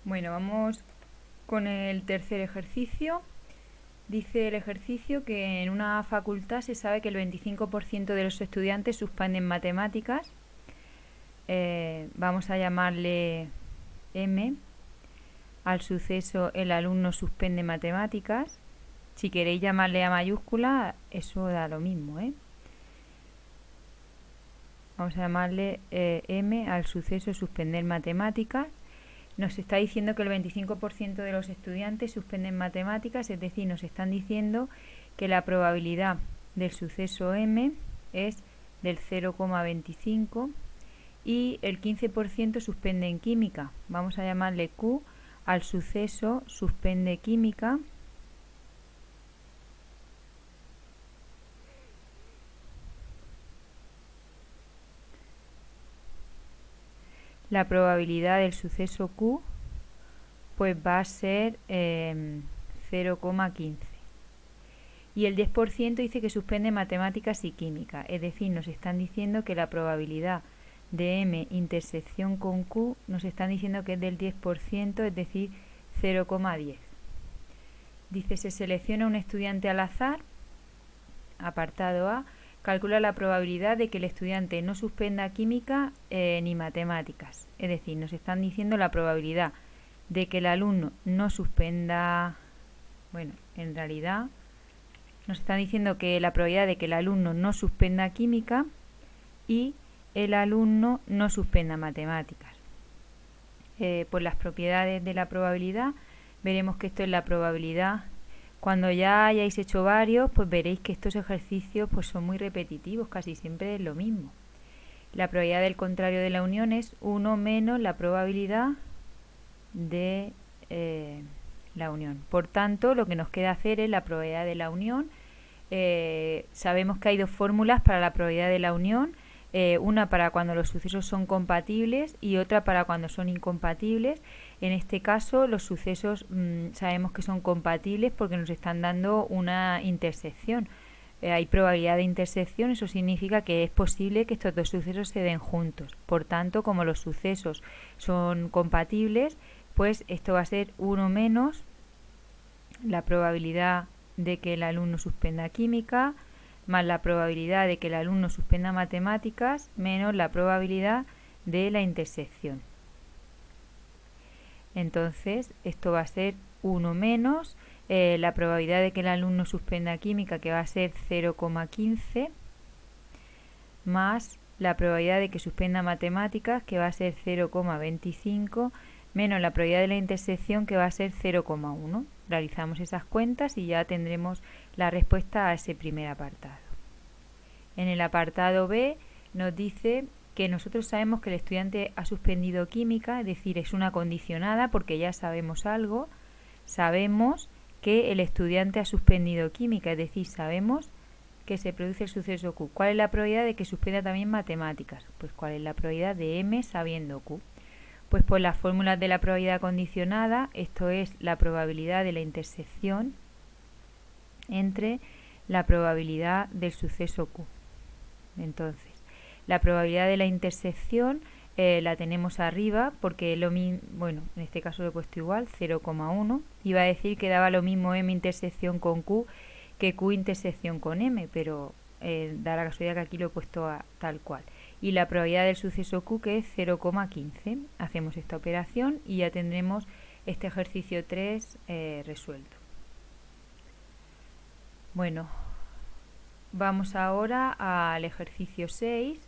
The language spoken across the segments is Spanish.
Bueno, vamos con el tercer ejercicio. Dice el ejercicio que en una facultad se sabe que el 25% de los estudiantes suspenden matemáticas. Vamos a llamarle M. Al suceso el alumno suspende matemáticas. Si queréis llamarle a mayúscula, eso da lo mismo, ¿eh? Vamos a llamarle M al suceso suspender matemáticas. Nos está diciendo que el 25% de los estudiantes suspenden matemáticas, es decir, nos están diciendo que la probabilidad del suceso M es del 0,25 y el 15% suspende en química. Vamos a llamarle Q al suceso suspende química. La probabilidad del suceso Q pues va a ser 0,15. Y el 10% dice que suspende matemáticas y química. Es decir, nos están diciendo que la probabilidad de M intersección con Q nos están diciendo que es del 10%, es decir, 0,10. Dice, se selecciona un estudiante al azar, apartado A, calcula la probabilidad de que el estudiante no suspenda química ni matemáticas. Es decir, nos están diciendo la probabilidad de que el alumno no suspenda, bueno, en realidad nos están diciendo que la probabilidad de que el alumno no suspenda química y el alumno no suspenda matemáticas. Por las propiedades de la probabilidad, veremos que esto es la probabilidad. Cuando ya hayáis hecho varios, pues veréis que estos ejercicios pues son muy repetitivos, casi siempre es lo mismo. La probabilidad del contrario de la unión es 1 menos la probabilidad de la unión. Por tanto, lo que nos queda hacer es la probabilidad de la unión. Sabemos que hay dos fórmulas para la probabilidad de la unión. Una para cuando los sucesos son compatibles y otra para cuando son incompatibles. En este caso los sucesos sabemos que son compatibles porque nos están dando una intersección. Hay probabilidad de intersección, eso significa que es posible que estos dos sucesos se den juntos. Por tanto, como los sucesos son compatibles, pues esto va a ser 1 menos la probabilidad de que el alumno suspenda química más la probabilidad de que el alumno suspenda matemáticas menos la probabilidad de la intersección. Entonces, esto va a ser 1 menos la probabilidad de que el alumno suspenda química, que va a ser 0,15, más la probabilidad de que suspenda matemáticas, que va a ser 0,25, menos la probabilidad de la intersección, que va a ser 0,1. Realizamos esas cuentas y ya tendremos la respuesta a ese primer apartado. En el apartado B nos dice que nosotros sabemos que el estudiante ha suspendido química, es decir, es una condicionada porque ya sabemos algo. Sabemos que el estudiante ha suspendido química, es decir, sabemos que se produce el suceso Q. ¿Cuál es la probabilidad de que suspenda también matemáticas? Pues ¿cuál es la probabilidad de M sabiendo Q? Pues por las fórmulas de la probabilidad condicionada, esto es la probabilidad de la intersección entre la probabilidad del suceso Q. Entonces, la probabilidad de la intersección la tenemos arriba porque lo mismo, bueno, en este caso lo he puesto igual, 0,1. Iba a decir que daba lo mismo M intersección con Q que Q intersección con M, pero da la casualidad que aquí lo he puesto tal cual. Y la probabilidad del suceso Q, que es 0,15. Hacemos esta operación y ya tendremos este ejercicio 3 resuelto. Bueno, vamos ahora al ejercicio 6.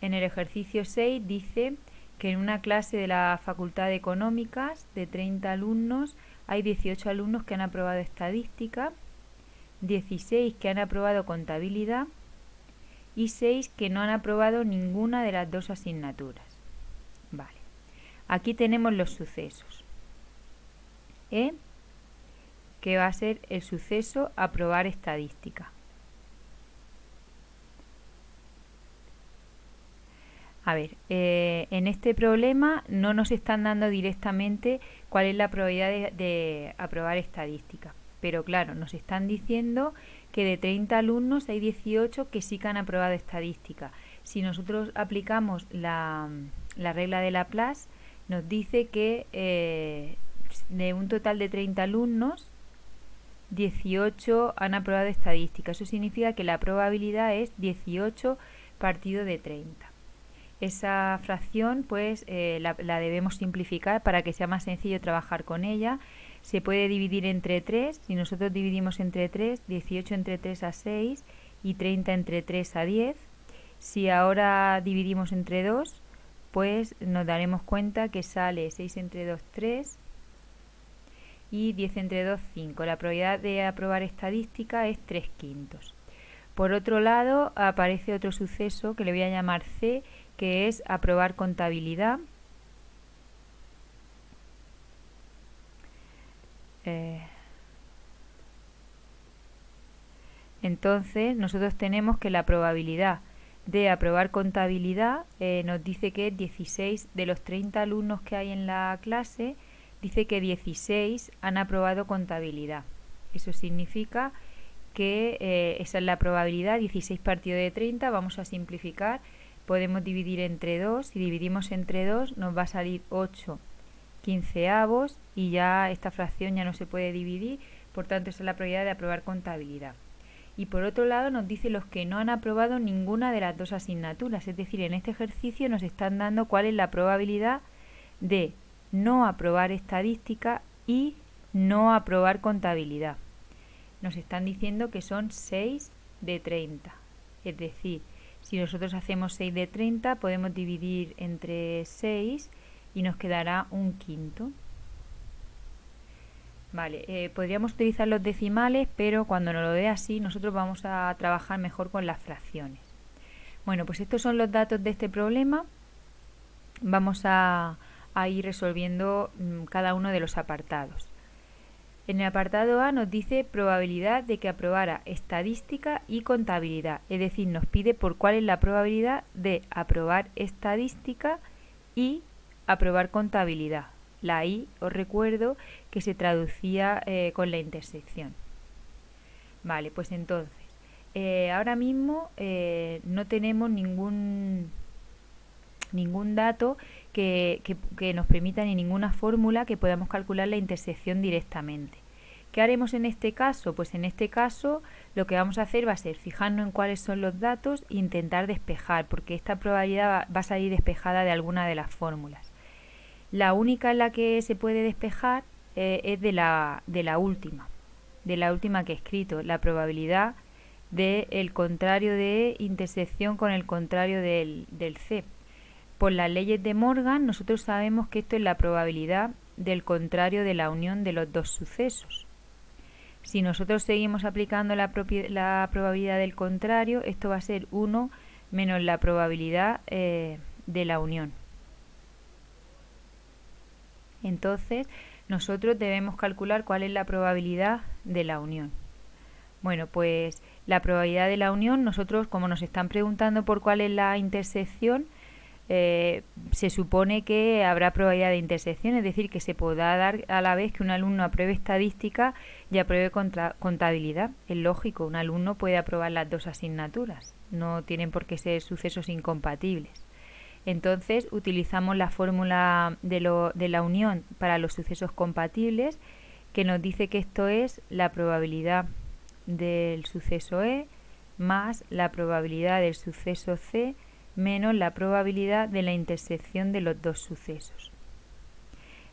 En el ejercicio 6 dice que en una clase de la Facultad de Económicas de 30 alumnos hay 18 alumnos que han aprobado estadística, 16 que han aprobado contabilidad y 6 que no han aprobado ninguna de las dos asignaturas. Vale. Aquí tenemos los sucesos. Que va a ser el suceso aprobar estadística. A ver, en este problema no nos están dando directamente cuál es la probabilidad de aprobar estadística. Pero claro, nos están diciendo que de 30 alumnos hay 18 que sí que han aprobado estadística. Si nosotros aplicamos la regla de Laplace, nos dice que de un total de 30 alumnos, 18 han aprobado estadística. Eso significa que la probabilidad es 18 partido de 30. Esa fracción pues la debemos simplificar para que sea más sencillo trabajar con ella. Se puede dividir entre 3. Si nosotros dividimos entre 3, 18 entre 3 a 6 y 30 entre 3 a 10. Si ahora dividimos entre 2, pues nos daremos cuenta que sale 6 entre 2, 3 y 10 entre 2, 5. La probabilidad de aprobar estadística es 3/5. Por otro lado, aparece otro suceso que le voy a llamar C, que es aprobar contabilidad. Entonces, nosotros tenemos que la probabilidad de aprobar contabilidad nos dice que 16 de los 30 alumnos que hay en la clase, dice que 16 han aprobado contabilidad. Eso significa que esa es la probabilidad, 16 partido de 30, vamos a simplificar, podemos dividir entre 2, si dividimos entre 2 nos va a salir 8 quinceavos y ya esta fracción ya no se puede dividir, por tanto esa es la probabilidad de aprobar contabilidad. Y por otro lado nos dice los que no han aprobado ninguna de las dos asignaturas, es decir, en este ejercicio nos están dando cuál es la probabilidad de no aprobar estadística y no aprobar contabilidad. Nos están diciendo que son 6 de 30, es decir, si nosotros hacemos 6 de 30 podemos dividir entre 6 y nos quedará 1/5. Vale, podríamos utilizar los decimales, pero cuando nos lo dé así, nosotros vamos a trabajar mejor con las fracciones. Bueno, pues estos son los datos de este problema. Vamos a ir resolviendo cada uno de los apartados. En el apartado A nos dice probabilidad de que aprobara estadística y contabilidad, es decir, nos pide por cuál es la probabilidad de aprobar estadística y aprobar contabilidad. La I, os recuerdo que se traducía con la intersección. Vale, pues entonces, ahora mismo no tenemos ningún dato que nos permita ni ninguna fórmula que podamos calcular la intersección directamente. ¿Qué haremos en este caso? Pues en este caso lo que vamos a hacer va a ser fijarnos en cuáles son los datos e intentar despejar, porque esta probabilidad va a salir despejada de alguna de las fórmulas. La única en la que se puede despejar es de la última que he escrito, la probabilidad del contrario de intersección con el contrario del C. Por las leyes de Morgan, nosotros sabemos que esto es la probabilidad del contrario de la unión de los dos sucesos. Si nosotros seguimos aplicando la probabilidad del contrario, esto va a ser 1 menos la probabilidad de la unión. Entonces, nosotros debemos calcular cuál es la probabilidad de la unión. Bueno, pues la probabilidad de la unión, nosotros, como nos están preguntando por cuál es la intersección, se supone que habrá probabilidad de intersección, es decir, que se podrá dar a la vez que un alumno apruebe estadística y apruebe contabilidad. Es lógico, un alumno puede aprobar las dos asignaturas, no tienen por qué ser sucesos incompatibles. Entonces utilizamos la fórmula de la unión para los sucesos compatibles, que nos dice que esto es la probabilidad del suceso E más la probabilidad del suceso C menos la probabilidad de la intersección de los dos sucesos.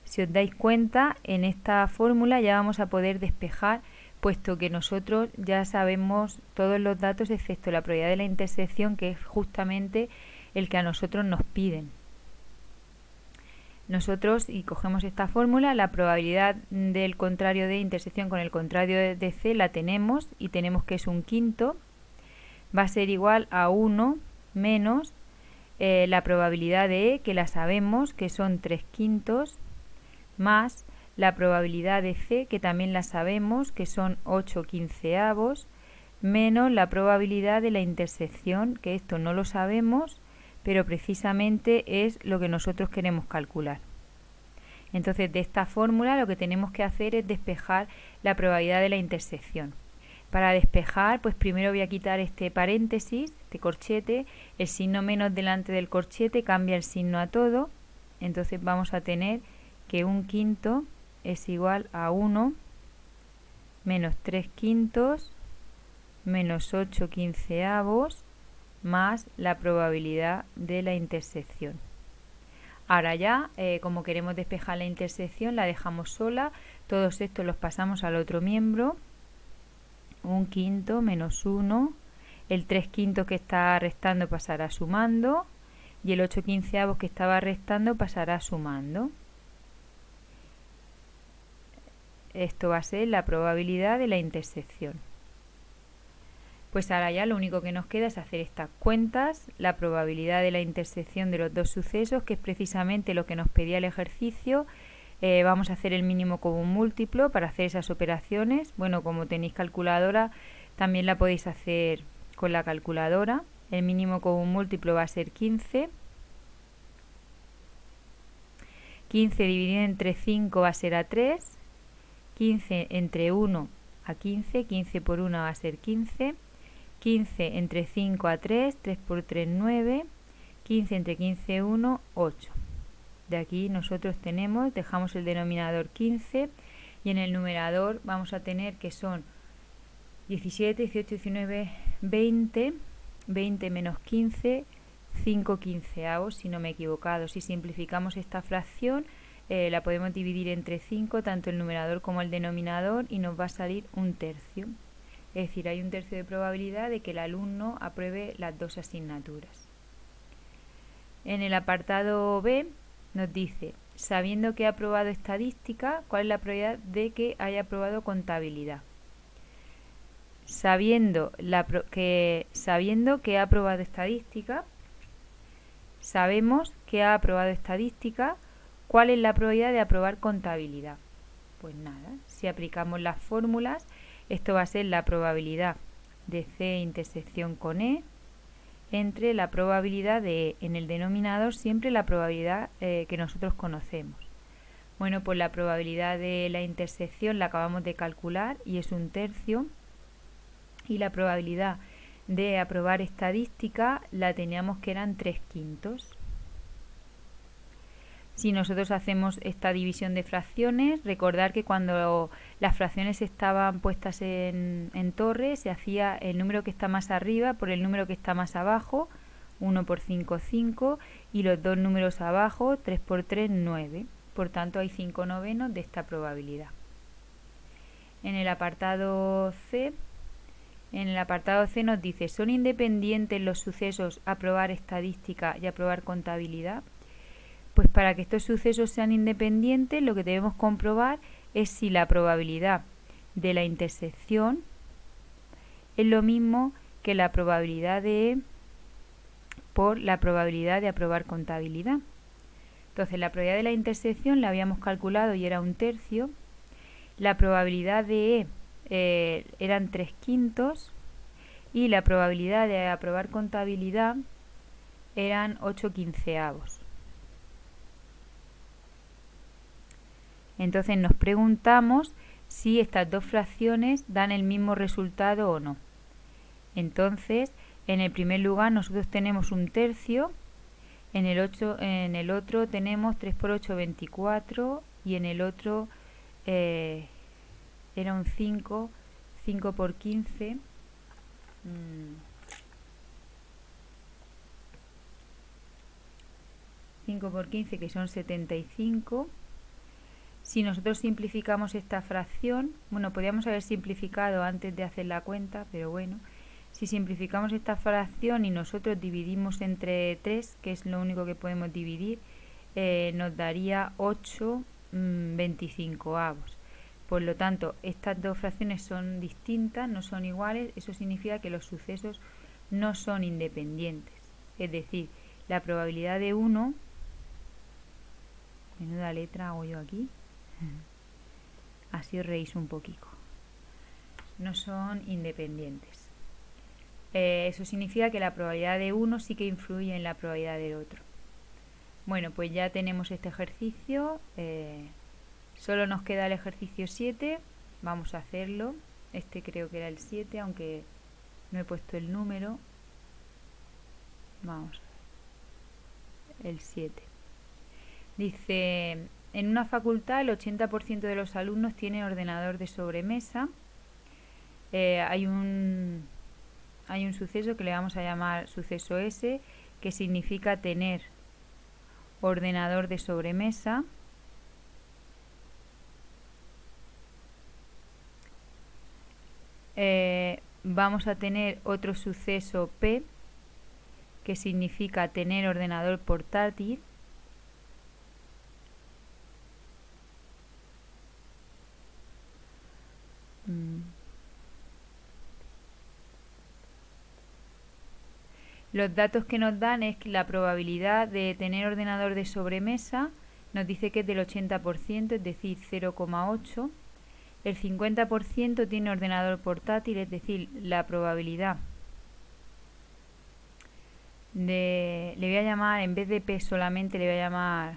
Si os dais cuenta, en esta fórmula ya vamos a poder despejar, puesto que nosotros ya sabemos todos los datos excepto la probabilidad de la intersección, que es justamente el que a nosotros nos piden. Nosotros, y cogemos esta fórmula, la probabilidad del contrario de intersección con el contrario de C la tenemos, y tenemos que es 1/5, va a ser igual a 1 menos la probabilidad de E, que la sabemos, que son 3/5, más la probabilidad de C, que también la sabemos, que son 8/15, menos la probabilidad de la intersección, que esto no lo sabemos, pero precisamente es lo que nosotros queremos calcular. Entonces, de esta fórmula lo que tenemos que hacer es despejar la probabilidad de la intersección. Para despejar, pues primero voy a quitar este paréntesis, este corchete, el signo menos delante del corchete cambia el signo a todo, entonces vamos a tener que 1/5 es igual a 1 menos 3/5 menos 8/15 más la probabilidad de la intersección. Ahora ya, como queremos despejar la intersección, la dejamos sola. Todos estos los pasamos al otro miembro. 1/5 menos 1. El 3/5 que está restando pasará sumando. Y el 8/15 que estaba restando pasará sumando. Esto va a ser la probabilidad de la intersección. Pues ahora ya lo único que nos queda es hacer estas cuentas, la probabilidad de la intersección de los dos sucesos, que es precisamente lo que nos pedía el ejercicio. Vamos a hacer el mínimo común múltiplo para hacer esas operaciones. Bueno, como tenéis calculadora, también la podéis hacer con la calculadora. El mínimo común múltiplo va a ser 15. 15 dividido entre 5 va a ser a 3. 15 entre 1 a 15. 15 por 1 va a ser 15. 15 entre 5 a 3, 3 por 3, 9, 15 entre 15, 1, 8. De aquí nosotros dejamos el denominador 15 y en el numerador vamos a tener que son 17, 18, 19, 20, 20 menos 15, 5/15, si no me he equivocado. Si simplificamos esta fracción, la podemos dividir entre 5, tanto el numerador como el denominador, y nos va a salir 1/3. Es decir, hay 1/3 de probabilidad de que el alumno apruebe las dos asignaturas. En el apartado B nos dice, sabiendo que ha aprobado estadística, ¿cuál es la probabilidad de que haya aprobado contabilidad? Sabiendo que ha aprobado estadística, sabemos que ha aprobado estadística, ¿cuál es la probabilidad de aprobar contabilidad? Pues nada, si aplicamos las fórmulas, esto va a ser la probabilidad de C intersección con E entre la probabilidad de E. En el denominador siempre la probabilidad que nosotros conocemos. Bueno, pues la probabilidad de la intersección la acabamos de calcular y es 1/3. Y la probabilidad de aprobar estadística la teníamos que eran 3/5. Si nosotros hacemos esta división de fracciones, recordar que cuando las fracciones estaban puestas en torre, se hacía el número que está más arriba por el número que está más abajo, 1 por 5, 5, y los dos números abajo, 3 por 3, 9. Por tanto, hay 5/9 de esta probabilidad. En el apartado C nos dice, ¿son independientes los sucesos aprobar estadística y aprobar contabilidad? Pues para que estos sucesos sean independientes, lo que debemos comprobar es si la probabilidad de la intersección es lo mismo que la probabilidad de E por la probabilidad de aprobar contabilidad. Entonces, la probabilidad de la intersección la habíamos calculado y era 1/3. La probabilidad de E eran 3/5 y la probabilidad de aprobar contabilidad eran 8/15. Entonces nos preguntamos si estas dos fracciones dan el mismo resultado o no. Entonces, en el primer lugar nosotros tenemos 1/3, en el otro tenemos 3 por 8, 24, y en el otro era un 5, 5 por 15, 5 por 15 que son 75. Si nosotros simplificamos esta fracción, bueno, podríamos haber simplificado antes de hacer la cuenta, pero bueno, si simplificamos esta fracción y nosotros dividimos entre 3, que es lo único que podemos dividir, nos daría 8/25. Por lo tanto, estas dos fracciones son distintas, no son iguales. Eso significa que los sucesos no son independientes. Es decir, la probabilidad de 1, menuda letra hago yo aquí, así os reís un poquito, no son independientes. Eso significa que la probabilidad de uno sí que influye en la probabilidad del otro. Bueno, pues ya tenemos este ejercicio. Solo nos queda el ejercicio 7. Vamos a hacerlo. Este creo que era el 7, aunque no he puesto el número. Vamos, el 7. Dice, en una facultad el 80% de los alumnos tienen ordenador de sobremesa. Hay un suceso que le vamos a llamar suceso S, que significa tener ordenador de sobremesa. Vamos a tener otro suceso P, que significa tener ordenador portátil. Los datos que nos dan es que la probabilidad de tener ordenador de sobremesa nos dice que es del 80%, es decir, 0,8. El 50% tiene ordenador portátil, es decir, la probabilidad de... Le voy a llamar, en vez de P solamente, le voy a llamar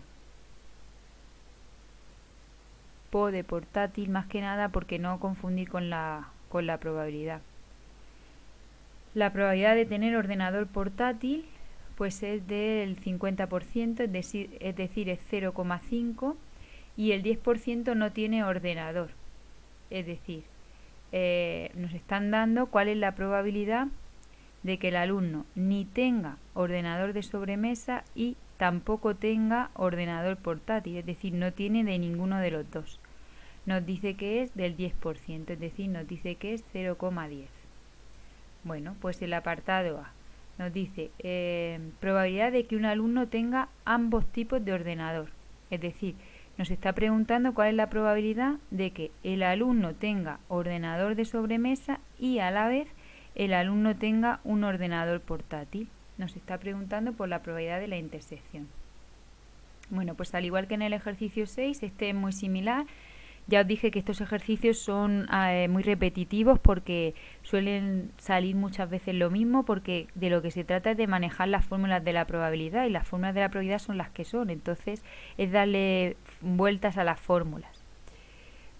PO de portátil, más que nada porque no confundir con la probabilidad. La probabilidad de tener ordenador portátil pues es del 50%, es decir, es 0,5, y el 10% no tiene ordenador. Es decir, nos están dando cuál es la probabilidad de que el alumno ni tenga ordenador de sobremesa y tampoco tenga ordenador portátil, es decir, no tiene de ninguno de los dos. Nos dice que es del 10%, es decir, nos dice que es 0,10. Bueno, pues el apartado A nos dice probabilidad de que un alumno tenga ambos tipos de ordenador. Es decir, nos está preguntando cuál es la probabilidad de que el alumno tenga ordenador de sobremesa y a la vez el alumno tenga un ordenador portátil. Nos está preguntando por la probabilidad de la intersección. Bueno, pues al igual que en el ejercicio 6, este es muy similar. Ya os dije que estos ejercicios son muy repetitivos porque suelen salir muchas veces lo mismo, porque de lo que se trata es de manejar las fórmulas de la probabilidad, y las fórmulas de la probabilidad son las que son, entonces es darle vueltas a las fórmulas.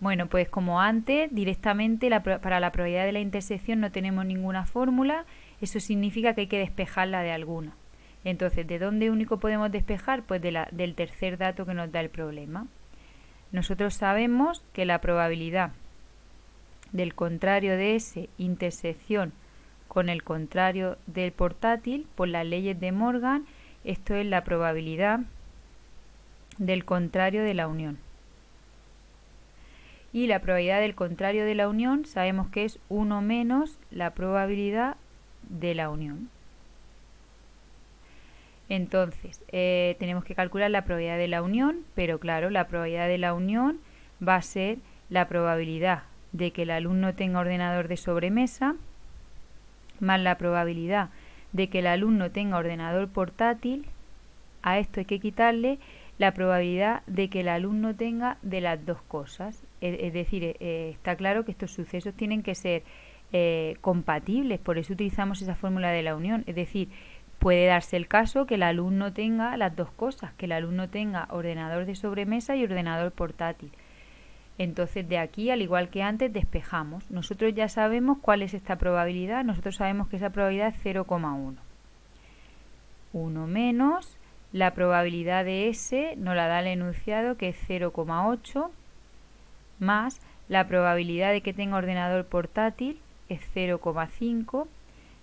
Bueno, pues como antes, directamente para la probabilidad de la intersección no tenemos ninguna fórmula, eso significa que hay que despejarla de alguna. Entonces, ¿de dónde único podemos despejar? Pues del tercer dato que nos da el problema. Nosotros sabemos que la probabilidad del contrario de S intersección con el contrario del portátil, por las leyes de Morgan, esto es la probabilidad del contrario de la unión. Y la probabilidad del contrario de la unión sabemos que es 1 menos la probabilidad de la unión. Entonces, tenemos que calcular la probabilidad de la unión, pero claro, la probabilidad de la unión va a ser la probabilidad de que el alumno tenga ordenador de sobremesa más la probabilidad de que el alumno tenga ordenador portátil. A esto hay que quitarle la probabilidad de que el alumno tenga de las dos cosas. Es decir, está claro que estos sucesos tienen que ser compatibles, por eso utilizamos esa fórmula de la unión. Es decir, puede darse el caso que el alumno tenga las dos cosas, que el alumno tenga ordenador de sobremesa y ordenador portátil. Entonces, de aquí, al igual que antes, despejamos. Nosotros ya sabemos cuál es esta probabilidad. Nosotros sabemos que esa probabilidad es 0,1. 1 menos la probabilidad de S, nos la da el enunciado, que es 0,8, más la probabilidad de que tenga ordenador portátil, es 0,5,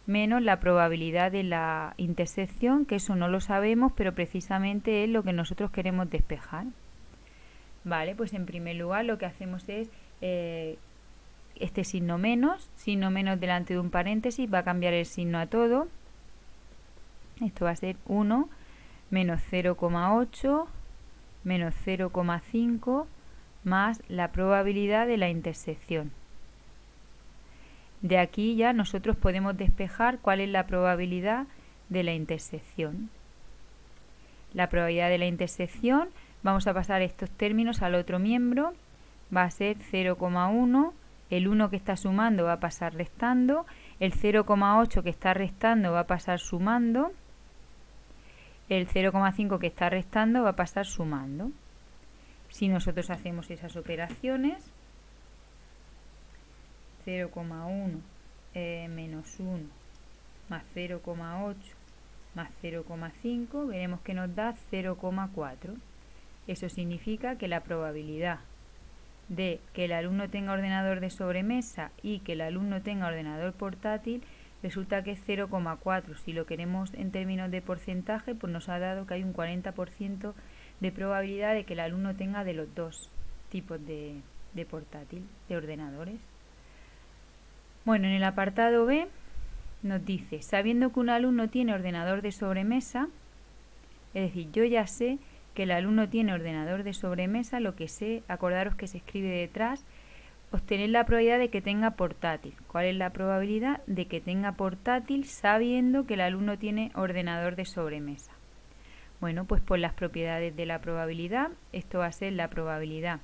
menos la probabilidad de la intersección, que eso no lo sabemos, pero precisamente es lo que nosotros queremos despejar. Vale, pues en primer lugar lo que hacemos es este signo menos delante de un paréntesis, va a cambiar el signo a todo. Esto va a ser 1 menos 0,8 menos 0,5 más la probabilidad de la intersección. De aquí ya nosotros podemos despejar cuál es la probabilidad de la intersección. La probabilidad de la intersección, vamos a pasar estos términos al otro miembro, va a ser 0,1, el 1 que está sumando va a pasar restando, el 0,8 que está restando va a pasar sumando, el 0,5 que está restando va a pasar sumando. Si nosotros hacemos esas operaciones, 0,1 menos 1 más 0,8 más 0,5, veremos que nos da 0,4. Eso significa que la probabilidad de que el alumno tenga ordenador de sobremesa y que el alumno tenga ordenador portátil resulta que es 0,4. Si lo queremos en términos de porcentaje, pues nos ha dado que hay un 40% de probabilidad de que el alumno tenga de los dos tipos de portátil, de ordenadores. Bueno, en el apartado B nos dice, sabiendo que un alumno tiene ordenador de sobremesa, es decir, yo ya sé que el alumno tiene ordenador de sobremesa, lo que sé, acordaros que se escribe detrás, obtener la probabilidad de que tenga portátil. ¿Cuál es la probabilidad de que tenga portátil sabiendo que el alumno tiene ordenador de sobremesa? Bueno, pues por las propiedades de la probabilidad, esto va a ser la probabilidad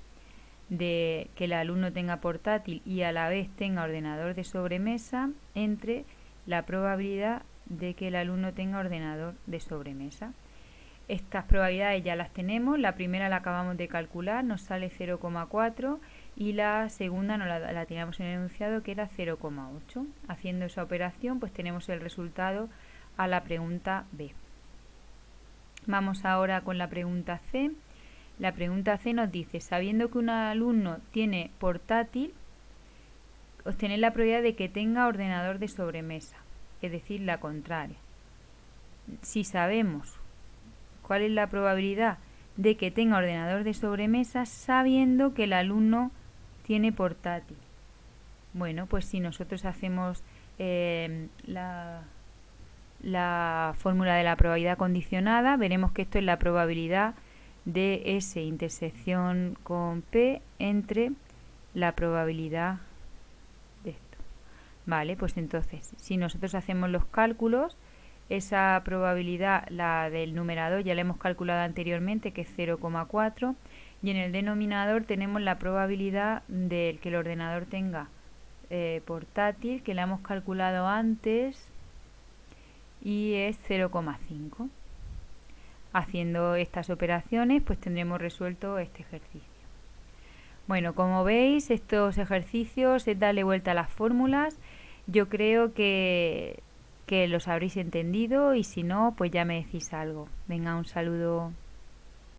de que el alumno tenga portátil y a la vez tenga ordenador de sobremesa entre la probabilidad de que el alumno tenga ordenador de sobremesa. Estas probabilidades ya las tenemos, la primera la acabamos de calcular, nos sale 0,4 y la segunda no la teníamos en el enunciado que era 0,8. Haciendo esa operación pues tenemos el resultado a la pregunta B. Vamos ahora con la pregunta C. La pregunta C nos dice, sabiendo que un alumno tiene portátil, obtener la probabilidad de que tenga ordenador de sobremesa, es decir, la contraria. Si sabemos cuál es la probabilidad de que tenga ordenador de sobremesa sabiendo que el alumno tiene portátil. Bueno, pues si nosotros hacemos la fórmula de la probabilidad condicionada, veremos que esto es la probabilidad de S intersección con P entre la probabilidad de esto. Vale, pues entonces, si nosotros hacemos los cálculos, esa probabilidad, la del numerador, ya la hemos calculado anteriormente, que es 0,4, y en el denominador tenemos la probabilidad de que el ordenador tenga portátil, que la hemos calculado antes, y es 0,5. Haciendo estas operaciones, pues tendremos resuelto este ejercicio. Bueno, como veis, estos ejercicios es darle vuelta a las fórmulas. Yo creo que los habréis entendido y si no, pues ya me decís algo. Venga, un saludo.